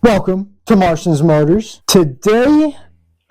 Welcome to Marston's Motors. Today,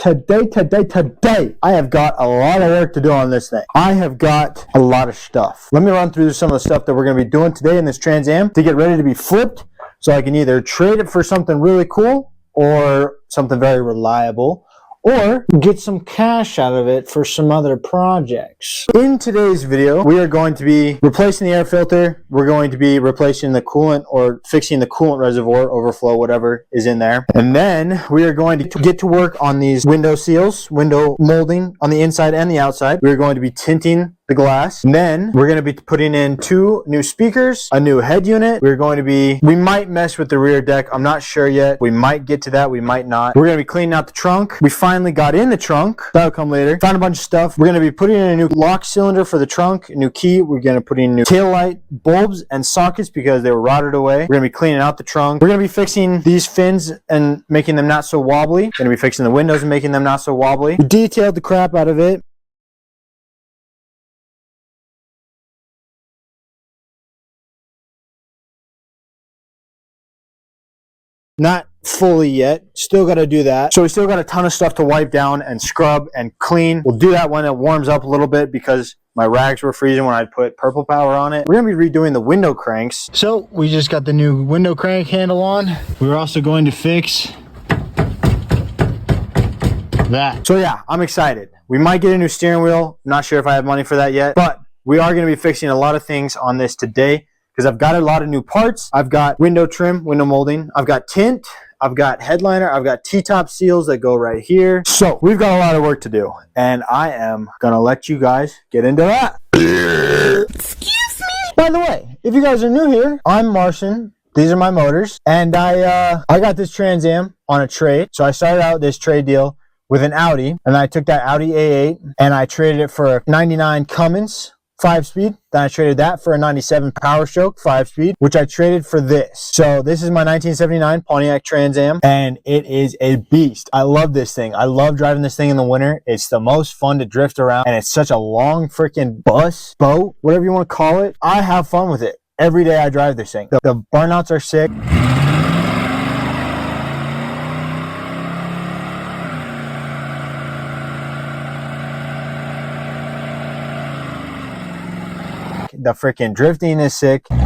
I have got a lot of work to do on this thing. I have got a lot of stuff. Let me run through some of the stuff that we're going to be doing today in this Trans Am to get ready to be flipped so I can either trade it for something really cool or something very reliable, or get some cash out of it for some other projects. In today's video, we are going to be replacing the air filter. We're going to be replacing the coolant or fixing the coolant reservoir, overflow, whatever is in there. And then we are going to get to work on these window seals, window molding on the inside and the outside. We're going to be tinting the glass. And then we're going to be putting in 2 new speakers, a new head unit. We might mess with the rear deck. I'm not sure yet. We might get to that. We might not. We're going to be cleaning out the trunk. We finally got in the trunk. That'll come later. Found a bunch of stuff. We're going to be putting in a new lock cylinder for the trunk, a new key. We're going to put in new taillight bulbs and sockets because they were rotted away. We're going to be cleaning out the trunk. We're going to be fixing these fins and making them not so wobbly. Going to be fixing the windows and making them not so wobbly. We detailed the crap out of it. Not fully yet. Still got to do that. So we still got a ton of stuff to wipe down and scrub and clean. We'll do that when it warms up a little bit because my rags were freezing when I put purple power on it. We're going to be redoing the window cranks. So we just got the new window crank handle on. We're also going to fix that. So yeah, I'm excited. We might get a new steering wheel. Not sure if I have money for that yet, but we are going to be fixing a lot of things on this today, because I've got a lot of new parts. I've got window trim, window molding. I've got tint. I've got headliner. I've got T-top seals that go right here. So we've got a lot of work to do, and I am gonna let you guys get into that. Excuse me. By the way, if you guys are new here, I'm Marston. These are my motors, and I got this Trans Am on a trade. So I started out this trade deal with an Audi, and I took that Audi A8 and I traded it for a 99 Cummins 5-speed. Then I traded that for a 97 Power Stroke 5-speed, which I traded for this. So this is my 1979 Pontiac Trans Am, and it is a beast. I love this thing. I love driving this thing in the winter. It's the most fun to drift around, and it's such a long freaking boat, whatever you want to call it. I have fun with it. Every day I drive this thing. The burnouts are sick. The freaking drifting is sick. The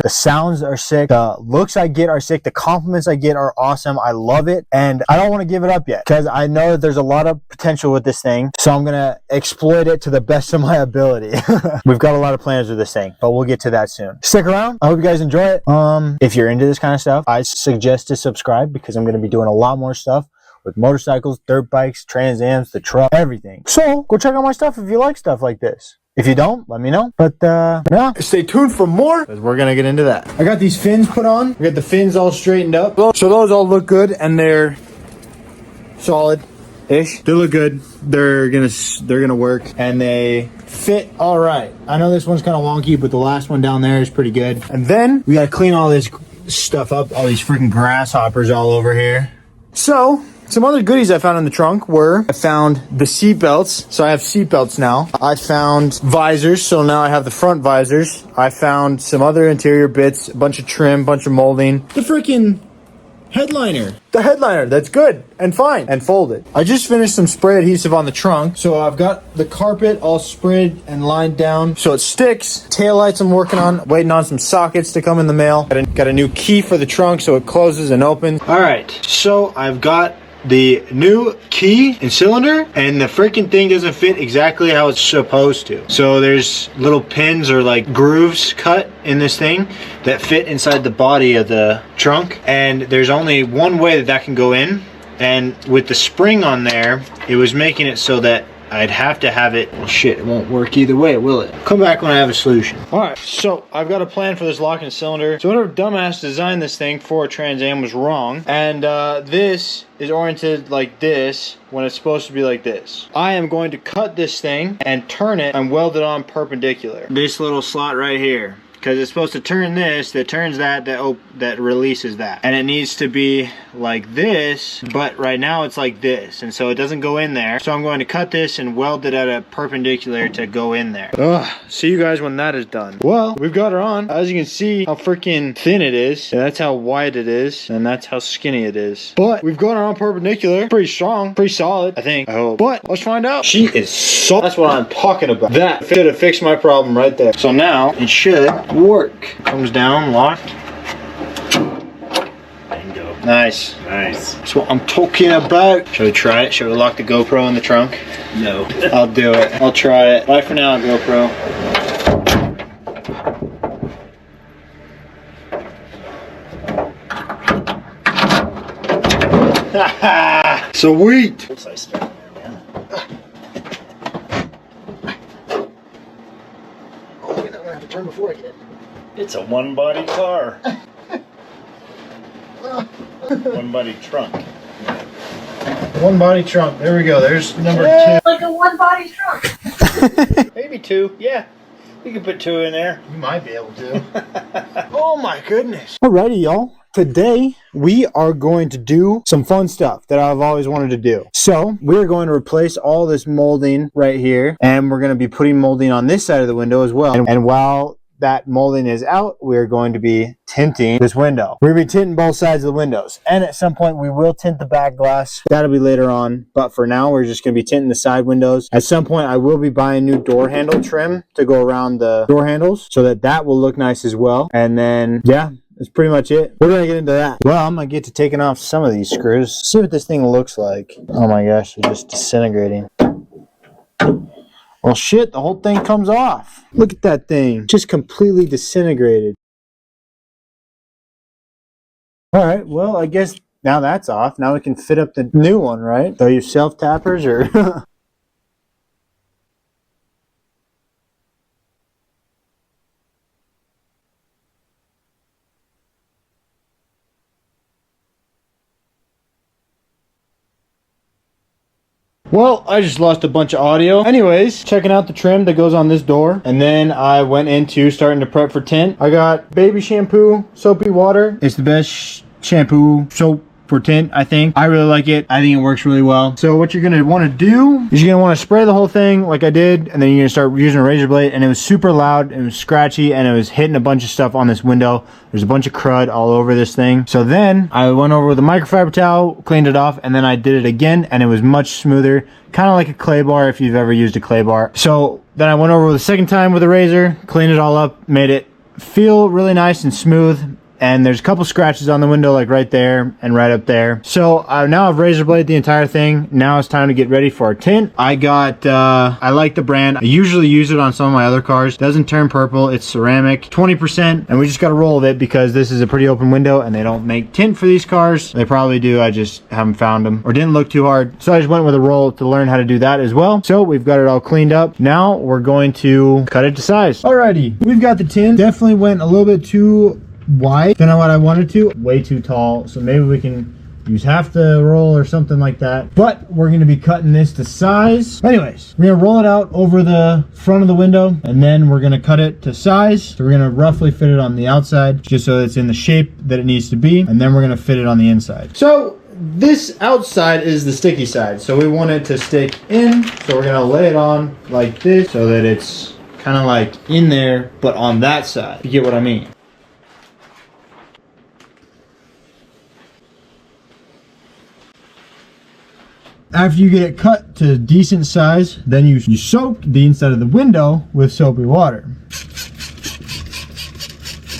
sounds are sick. The looks I get are sick. The compliments I get are awesome. I love it. And I don't want to give it up yet because I know that there's a lot of potential with this thing. So I'm going to exploit it to the best of my ability. We've got a lot of plans with this thing, but we'll get to that soon. Stick around. I hope you guys enjoy it. If you're into this kind of stuff, I suggest to subscribe because I'm going to be doing a lot more stuff with motorcycles, dirt bikes, Trans Ams, the truck, everything. So go check out my stuff if you like stuff like this. If you don't, let me know. But yeah, stay tuned for more because we're gonna get into that. I got these fins put on. We got the fins all straightened up. So those all look good and they're solid-ish. They look good. They're gonna work and they fit all right. I know this one's kind of wonky, but the last one down there is pretty good. And then we gotta clean all this stuff up. All these freaking grasshoppers all over here. So some other goodies I found in the trunk were, I found the seat belts. So I have seat belts now. I found visors. So now I have the front visors. I found some other interior bits, a bunch of trim, bunch of molding. The freaking headliner. The headliner, that's good and fine and folded. I just finished some spray adhesive on the trunk. So I've got the carpet all sprayed and lined down so it sticks. Taillights I'm working on, waiting on some sockets to come in the mail. Got a new key for the trunk so it closes and opens. All right, so I've got the new key and cylinder, and the freaking thing doesn't fit exactly how it's supposed to. So there's little pins or like grooves cut in this thing that fit inside the body of the trunk, and there's only one way that can go in, and with the spring on there, it was making it so that I'd have to have it. Well, shit, it won't work either way, will it? Come back when I have a solution. All right, so I've got a plan for this locking cylinder. So whatever dumbass designed this thing for a Trans Am was wrong. And this is oriented like this when it's supposed to be like this. I am going to cut this thing and turn it and weld it on perpendicular. This little slot right here. because it's supposed to turn this, that turns that releases that. And it needs to be like this, but right now it's like this, and so it doesn't go in there. So I'm going to cut this and weld it at a perpendicular to go in there. Ugh, see you guys when that is done. Well, we've got her on. As you can see how freaking thin it is, and that's how wide it is, and that's how skinny it is. But we've got her on perpendicular. Pretty strong, pretty solid, I think, I hope. But let's find out. She is so, that's what I'm talking about. That should have fixed my problem right there. So now it should work. Comes down, locked. Bingo. Nice. Nice. That's what I'm talking about. Shall we try it? Shall we lock the GoPro in the trunk? No. I'll do it. I'll try it. Bye for now, GoPro. Sweet. Once I start. Oh, wait, I'm gonna have to turn before I get it. It's a one-body car. One-body trunk. One body trunk. There we go. There's number 2. Like a one-body trunk. Maybe 2. Yeah. You can put 2 in there. You might be able to. Oh my goodness. Alrighty, y'all. Today, we are going to do some fun stuff that I've always wanted to do. So, we're going to replace all this molding right here, and we're going to be putting molding on this side of the window as well. And while that molding is out, we're going to be tinting this window. We're going to be tinting both sides of the windows. And at some point, we will tint the back glass. That'll be later on. But for now, we're just going to be tinting the side windows. At some point, I will be buying new door handle trim to go around the door handles so that that will look nice as well. And then, yeah, that's pretty much it. We're going to get into that. Well, I'm going to get to taking off some of these screws. See what this thing looks like. Oh my gosh, they're just disintegrating. Well, shit, the whole thing comes off. Look at that thing. Just completely disintegrated. All right, well, I guess now that's off. Now we can fit up the new one, right? Are you self-tappers or... Well, I just lost a bunch of audio. Anyways, checking out the trim that goes on this door. And then I went into starting to prep for tint. I got baby shampoo, soapy water. It's the best shampoo, soap for tint, I think. I really like it. I think it works really well. So what you're gonna wanna do is you're gonna wanna spray the whole thing like I did, and then you're gonna start using a razor blade. And it was super loud, it was scratchy, and it was hitting a bunch of stuff on this window. There's a bunch of crud all over this thing. So then I went over with a microfiber towel, cleaned it off, and then I did it again, and it was much smoother. Kind of like a clay bar if you've ever used a clay bar. So then I went over with a second time with a razor, cleaned it all up, made it feel really nice and smooth. And there's a couple scratches on the window, like right there and right up there. So now I've razor bladed the entire thing. Now it's time to get ready for our tint. I got, I like the brand. I usually use it on some of my other cars. Doesn't turn purple, it's ceramic, 20%. And we just got a roll of it because this is a pretty open window and they don't make tint for these cars. They probably do, I just haven't found them or didn't look too hard. So I just went with a roll to learn how to do that as well. So we've got it all cleaned up. Now we're going to cut it to size. Alrighty, we've got the tint. Definitely went a little bit too wide than what I wanted to. Way too tall, so maybe we can use half the roll or something like that. But we're going to be cutting this to size. Anyways, we're going to roll it out over the front of the window, and then we're going to cut it to size. So we're going to roughly fit it on the outside just so it's in the shape that it needs to be, and then we're going to fit it on the inside. So this outside is the sticky side, so we want it to stick in. So we're going to lay it on like this so that it's kind of like in there but on that side. You get what I mean? After you get it cut to decent size, then you soak the inside of the window with soapy water.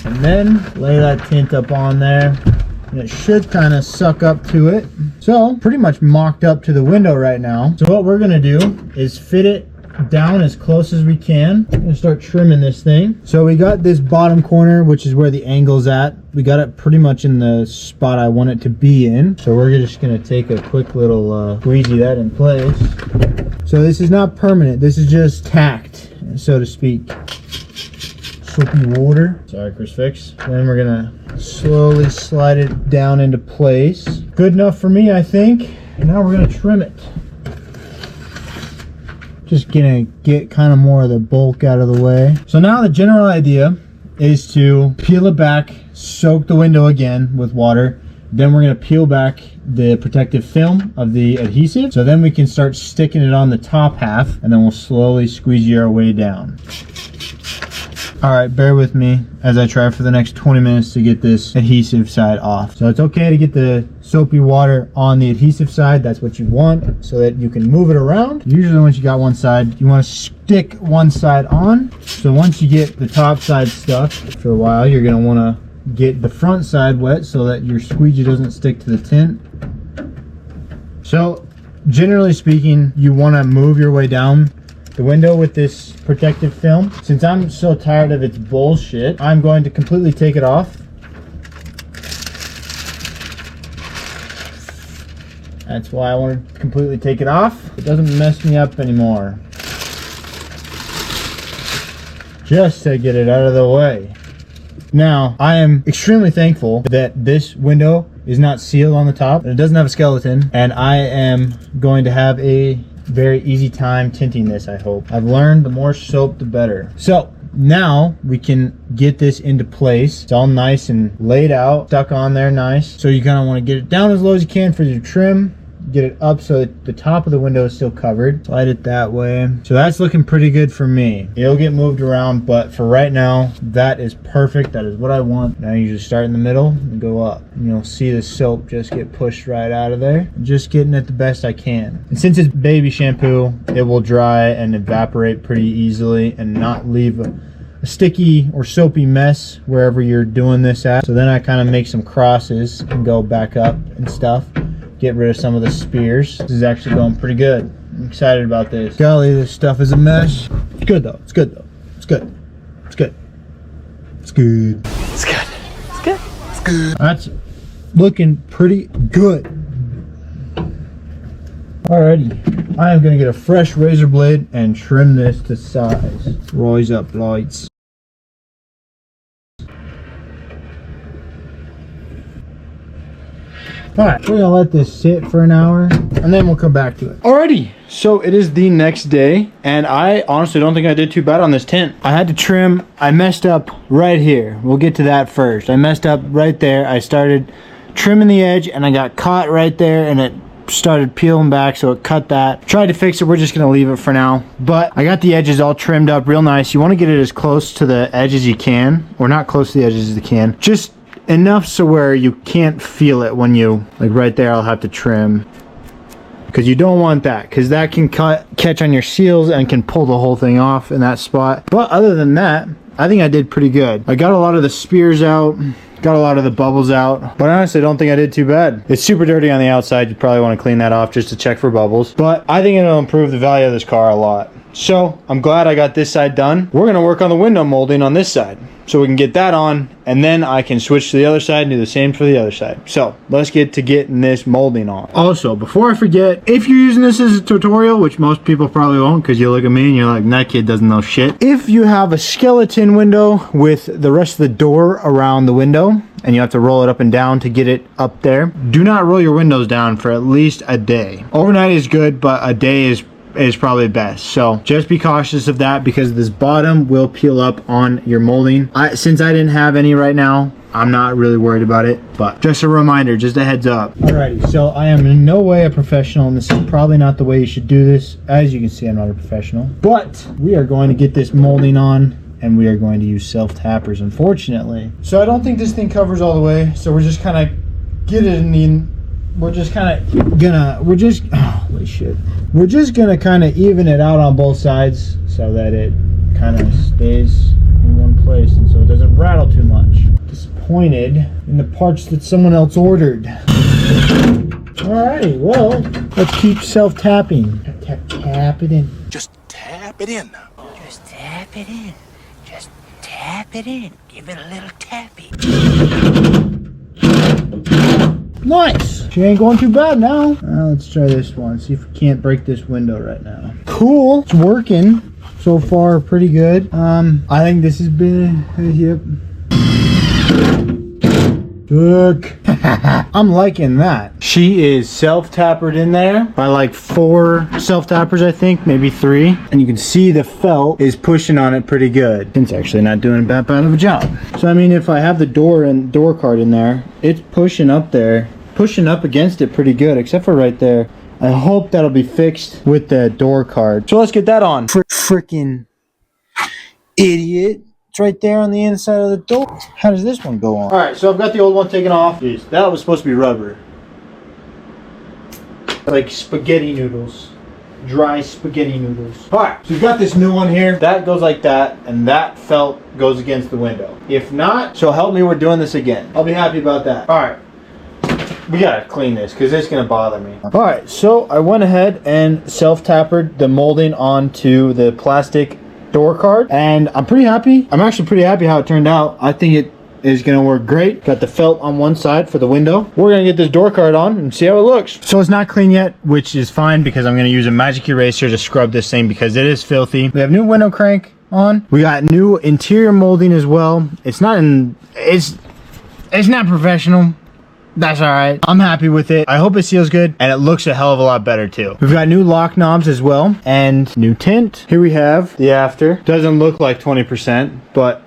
And then lay that tint up on there. And it should kind of suck up to it. So, pretty much mocked up to the window right now. So what we're going to do is fit it down as close as we can. I'm gonna start trimming this thing. So we got this bottom corner, which is where the angle's at. We got it pretty much in the spot I want it to be in. So we're just gonna take a quick little squeegee that in place. So this is not permanent. This is just tacked, so to speak. Soapy water. Sorry, Chris Fix. Then we're gonna slowly slide it down into place. Good enough for me, I think. And now we're gonna trim it. Just gonna get kind of more of the bulk out of the way. So now the general idea is to peel it back, soak the window again with water. Then we're going to peel back the protective film of the adhesive. So then we can start sticking it on the top half, and then we'll slowly squeegee our way down. All right, bear with me as I try for the next 20 minutes to get this adhesive side off. So it's okay to get the soapy water on the adhesive side. That's what you want so that you can move it around. Usually once you got one side, you want to stick one side on. So once you get the top side stuck for a while, you're going to want to get the front side wet so that your squeegee doesn't stick to the tint. So generally speaking, you want to move your way down the window with this protective film. Since I'm so tired of its bullshit, I'm going to completely take it off. That's why I want to completely take it off. It doesn't mess me up anymore. Just to get it out of the way. Now, I am extremely thankful that this window is not sealed on the top, and it doesn't have a skeleton, and I am going to have a very easy time tinting this, I hope. I've learned the more soap, the better. So, now we can get this into place. It's all nice and laid out, stuck on there nice. So you kind of want to get it down as low as you can for your trim. Get it up so that the top of the window is still covered. Slide it that way. So that's looking pretty good for me. It'll get moved around, but for right now, that is perfect. That is what I want. Now you just start in the middle and go up. And you'll see the soap just get pushed right out of there. Just getting it the best I can. And since it's baby shampoo, it will dry and evaporate pretty easily and not leave a sticky or soapy mess wherever you're doing this at. So then I kind of make some crosses and go back up and stuff. Get rid of some of the spears. This is actually going pretty good. I'm excited about this. Golly, this stuff is a mess. It's good though. It's good though. It's good. It's good. It's good. It's good. It's good. It's good. That's looking pretty good. Alrighty. I am gonna get a fresh razor blade and trim this to size. Rise up, lights. Alright, we're gonna let this sit for an hour and then we'll come back to it. Alrighty, so it is the next day and I honestly don't think I did too bad on this tint. I had to trim, I messed up right here. We'll get to that first. I messed up right there. I started trimming the edge and I got caught right there and it started peeling back, so it cut that. Tried to fix it, we're just gonna leave it for now. But I got the edges all trimmed up real nice. You wanna get it as close to the edge as you can, or not close to the edges as you can. Just enough so where you can't feel it when you, like right there, I'll have to trim. Because you don't want that, because that can catch on your seals and can pull the whole thing off in that spot. But other than that, I think I did pretty good. I got a lot of the spears out, got a lot of the bubbles out, but honestly I don't think I did too bad. It's super dirty on the outside. You probably want to clean that off just to check for bubbles. But I think it'll improve the value of this car a lot. So I'm glad I got this side done. We're going to work on the window molding on this side so we can get that on, and then I can switch to the other side and do the same for the other side. So let's get to getting this molding on. Also, before I forget, if you're using this as a tutorial, which most people probably won't because you look at me and you're like, that kid doesn't know shit. If you have a skeleton window with the rest of the door around the window and you have to roll it up and down to get it up there, do not roll your windows down for at least a day. Overnight is good, but a day is probably best. So just be cautious of that because this bottom will peel up on your molding. Since I didn't have any right now, I'm not really worried about it, but just a reminder, just a heads up. Alrighty, so I am in no way a professional, and this is probably not the way you should do this. As you can see, I'm not a professional, but we are going to get this molding on and we are going to use self-tappers, unfortunately. So I don't think this thing covers all the way, so we're just kind of get it in the, we're just gonna kind of even it out on both sides so that it kind of stays in one place and so it doesn't rattle too much. Disappointed in the parts that someone else ordered. Alrighty, well, let's keep self-tapping. Tap it in. Just tap it in. Just tap it in. Just tap it in. Give it a little tappy. Nice. She ain't going too bad now. Let's try this one. See if we can't break this window right now. Cool. It's working so far. Pretty good. I think this has been. Yep. Look. I'm liking that. She is self-tappered in there by like 4 self-tappers, I think, maybe 3. And you can see the felt is pushing on it pretty good. It's actually not doing that bad of a job. So I mean, if I have the door card in there, it's pushing up there, pushing up against it pretty good, except for right there. I hope that'll be fixed with the door card. So let's get that on. Freaking idiot. It's right there on the inside of the door. How does this one go on? All right, so I've got the old one taken off. Jeez, that was supposed to be rubber. Like spaghetti noodles. Dry spaghetti noodles. All right, so we've got this new one here. That goes like that, and that felt goes against the window. If not, so help me, we're doing this again. I'll be happy about that. All right, we gotta clean this because it's gonna bother me. All right, so I went ahead and self-tappered the molding onto the plastic door card, and I'm pretty happy. I'm actually pretty happy how it turned out. I think it is gonna work great. Got the felt on one side for the window. We're gonna get this door card on and see how it looks. So it's not clean yet, which is fine because I'm gonna use a magic eraser to scrub this thing because it is filthy. We have new window crank on. We got new interior molding as well. It's not professional. That's all right. I'm happy with it. I hope it seals good, and it looks a hell of a lot better too. We've got new lock knobs as well, and new tint. Here we have the after. Doesn't look like 20%, but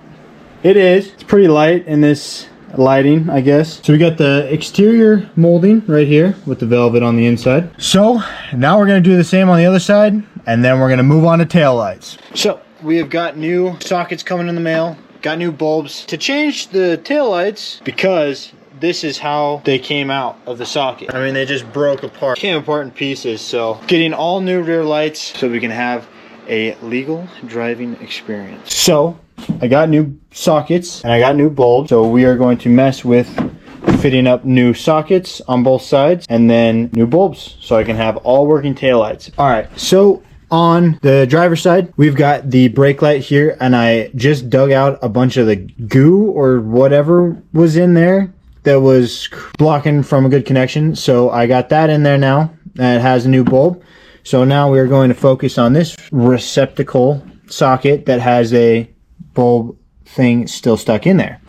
it is. It's pretty light in this lighting, I guess. So we got the exterior molding right here with the velvet on the inside. So now we're gonna do the same on the other side, and then we're gonna move on to tail lights. So we have got new sockets coming in the mail. Got new bulbs to change the tail lights because this is how they came out of the socket. I mean, they just broke apart. Came apart in pieces, so getting all new rear lights so we can have a legal driving experience. So I got new sockets and I got new bulbs, so we are going to mess with fitting up new sockets on both sides and then new bulbs so I can have all working taillights. All right, so on the driver's side, we've got the brake light here, and I just dug out a bunch of the goo or whatever was in there that was blocking from a good connection. So I got that in there now, and it has a new bulb. So now we're going to focus on this receptacle socket that has a bulb thing still stuck in there.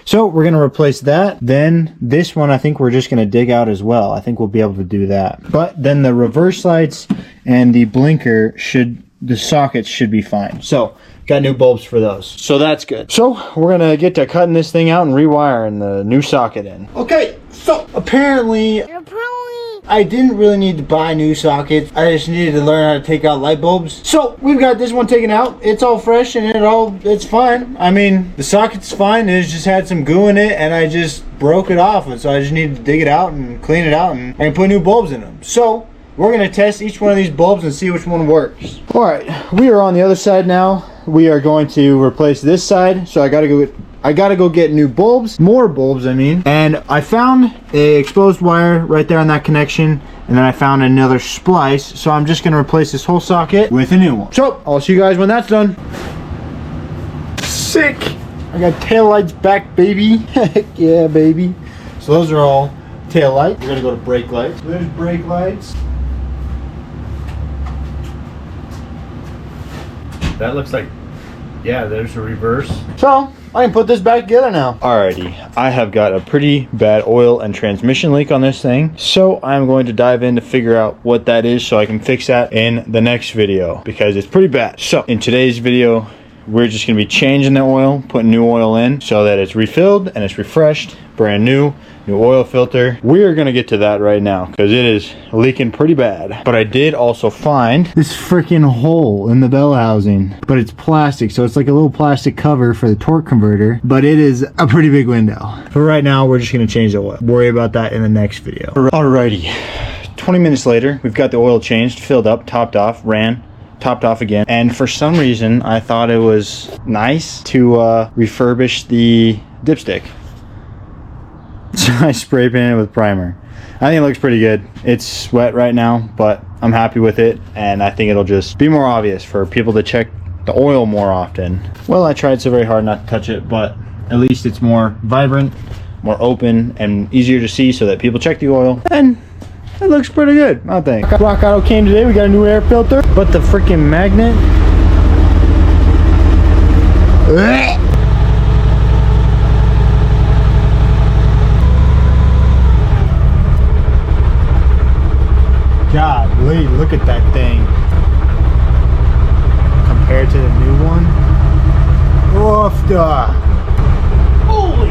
So we're going to replace that. Then this one, I think we're just going to dig out as well. I think we'll be able to do that. But then the reverse lights and the blinker the sockets should be fine. So got new bulbs for those. So that's good. So we're going to get to cutting this thing out and rewiring the new socket in. Okay, so apparently I didn't really need to buy new sockets. I just needed to learn how to take out light bulbs. So we've got this one taken out. It's all fresh and it's fine. I mean, the socket's fine. It just had some goo in it and I just broke it off. And so I just needed to dig it out and clean it out and I can put new bulbs in them. So we're gonna test each one of these bulbs and see which one works. All right, we are on the other side now. We are going to replace this side. So I gotta go get new bulbs, more bulbs I mean. And I found a exposed wire right there on that connection. And then I found another splice. So I'm just gonna replace this whole socket with a new one. So I'll see you guys when that's done. Sick. I got tail lights back, baby. Heck yeah, baby. So those are all tail lights. We're gonna go to brake lights. There's brake lights. That looks like, yeah, there's a reverse. So I can put this back together now. Alrighty, I have got a pretty bad oil and transmission leak on this thing. So I'm going to dive in to figure out what that is so I can fix that in the next video because it's pretty bad. So in today's video, we're just gonna be changing the oil, putting new oil in so that it's refilled and it's refreshed, brand new oil filter. We are gonna get to that right now because it is leaking pretty bad. But I did also find this freaking hole in the bell housing, but it's plastic, so it's like a little plastic cover for the torque converter, but it is a pretty big window. But right now, we're just gonna change the oil. Worry about that in the next video. Alrighty, 20 minutes later, we've got the oil changed, filled up, topped off, ran, topped off again, and for some reason I thought it was nice to refurbish the dipstick. So I spray painted it with primer. I think it looks pretty good. It's wet right now, but I'm happy with it, and I think it'll just be more obvious for people to check the oil more often. Well, I tried so very hard not to touch it, but at least it's more vibrant, more open, and easier to see so that people check the oil, and it looks pretty good, I think. Rock Auto came today. We got a new air filter, but the freaking magnet. Golly, look at that thing. Compared to the new one. Woofda. Holy!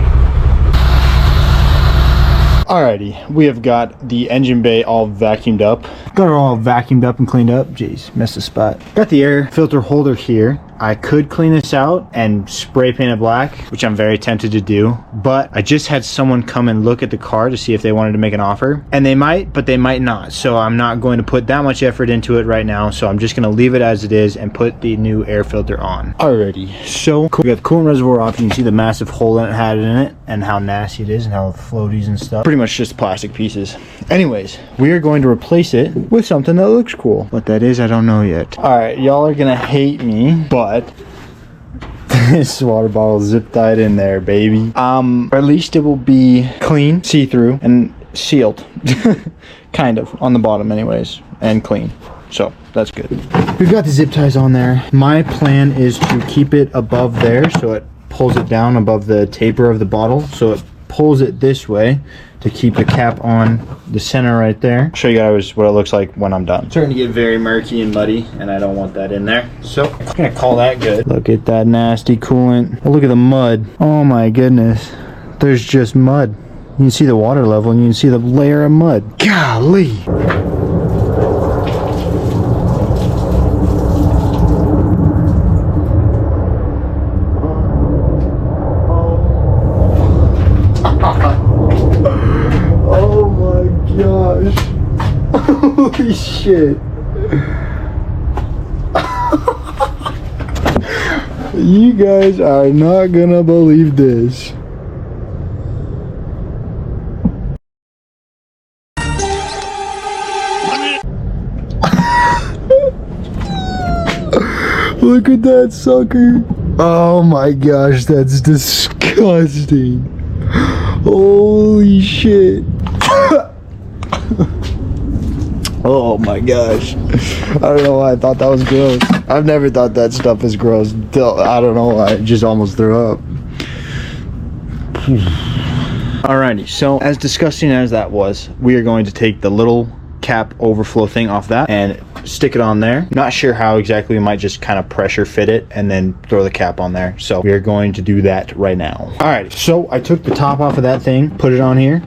Alrighty, we have got the engine bay all vacuumed up. Got it all vacuumed up and cleaned up. Jeez, missed a spot. Got the air filter holder here. I could clean this out and spray paint it black, which I'm very tempted to do, but I just had someone come and look at the car to see if they wanted to make an offer, and they might, but they might not. So I'm not going to put that much effort into it right now. So I'm just going to leave it as it is and put the new air filter on. Alrighty, so we got the coolant reservoir off. You can see the massive hole that it had in it and how nasty it is and how floaties and stuff. Pretty much just plastic pieces. Anyways, we are going to replace it with something that looks cool. What that is, I don't know yet. Alright, y'all are gonna hate me, but this water bottle zip tied in there, baby. Or at least it will be clean, see-through, and sealed. Kind of, on the bottom anyways, and clean. So, that's good. We've got the zip ties on there. My plan is to keep it above there so it pulls it down above the taper of the bottle. So it pulls it this way to keep the cap on the center right there. Show you guys what it looks like when I'm done. It's starting to get very murky and muddy, and I don't want that in there. So I'm gonna call that good. Look at that nasty coolant. Oh, look at the mud. Oh my goodness. There's just mud. You can see the water level and you can see the layer of mud. Golly. Holy shit. You guys are not gonna believe this. Look at that sucker. Oh my gosh, that's disgusting. Holy shit. Oh my gosh. I don't know why I thought that was gross. I've never thought that stuff is gross. I don't know why. I just almost threw up. Alrighty, so as disgusting as that was, we are going to take the little cap overflow thing off that and stick it on there. Not sure how exactly. We might just kind of pressure fit it and then throw the cap on there. So we are going to do that right now. Alright, so I took the top off of that thing, put it on here.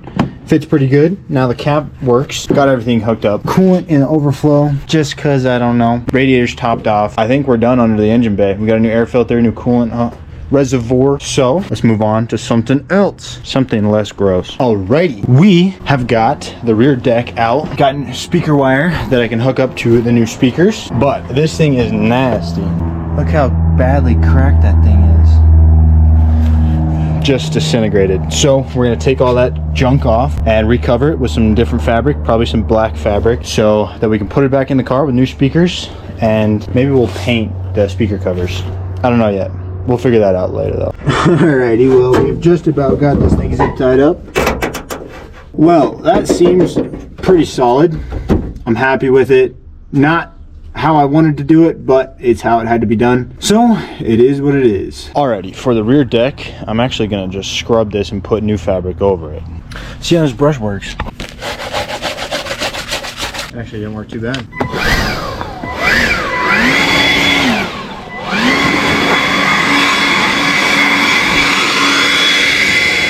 Fits pretty good. Now the cap works. Got everything hooked up. Coolant in the overflow, just cause I don't know. Radiator's topped off. I think we're done under the engine bay. We got a new air filter, new coolant reservoir. So let's move on to something else. Something less gross. Alrighty. We have got the rear deck out. Gotten speaker wire that I can hook up to the new speakers. But this thing is nasty. Look how badly cracked that thing is. Just disintegrated. So we're gonna take all that junk off and recover it with some different fabric, probably some black fabric, so that we can put it back in the car with new speakers, and maybe we'll paint the speaker covers. I don't know yet. We'll figure that out later though. Alrighty, well, we've just about got this thing zip tied up. Well, that seems pretty solid. I'm happy with it. Not how I wanted to do it, but it's how it had to be done. So it is what it is. Alrighty, for the rear deck, I'm actually gonna just scrub this and put new fabric over it. See how this brush works. Actually, it didn't work too bad.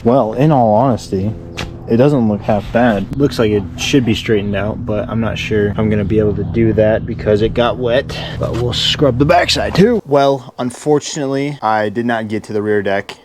Well, in all honesty, it doesn't look half bad. Looks like it should be straightened out, but I'm not sure I'm gonna be able to do that because it got wet. But we'll scrub the backside too. Well, unfortunately, I did not get to the rear deck.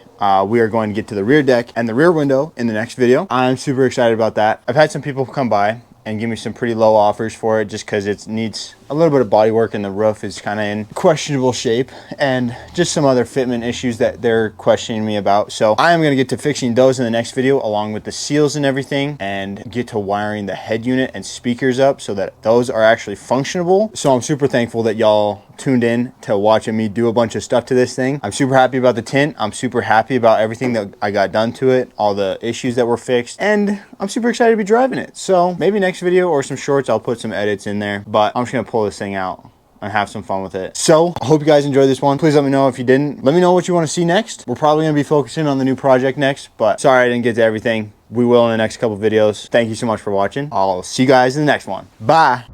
We are going to get to the rear deck and the rear window in the next video. I'm super excited about that. I've had some people come by and give me some pretty low offers for it just because it needs a little bit of body work and the roof is kind of in questionable shape and just some other fitment issues that they're questioning me about. So I am going to get to fixing those in the next video along with the seals and everything, and get to wiring the head unit and speakers up so that those are actually functionable. So I'm super thankful that y'all tuned in to watching me do a bunch of stuff to this thing. I'm super happy about the tint. I'm super happy about everything that I got done to it, all the issues that were fixed, and I'm super excited to be driving it. So maybe next video or some shorts, I'll put some edits in there, but I'm just gonna pull this thing out and have some fun with it. So I hope you guys enjoyed this one. Please let me know if you didn't. Let me know what you want to see next. We're probably gonna be focusing on the new project next, but sorry I didn't get to everything. We will in the next couple videos. Thank you so much for watching. I'll see you guys in the next one. Bye.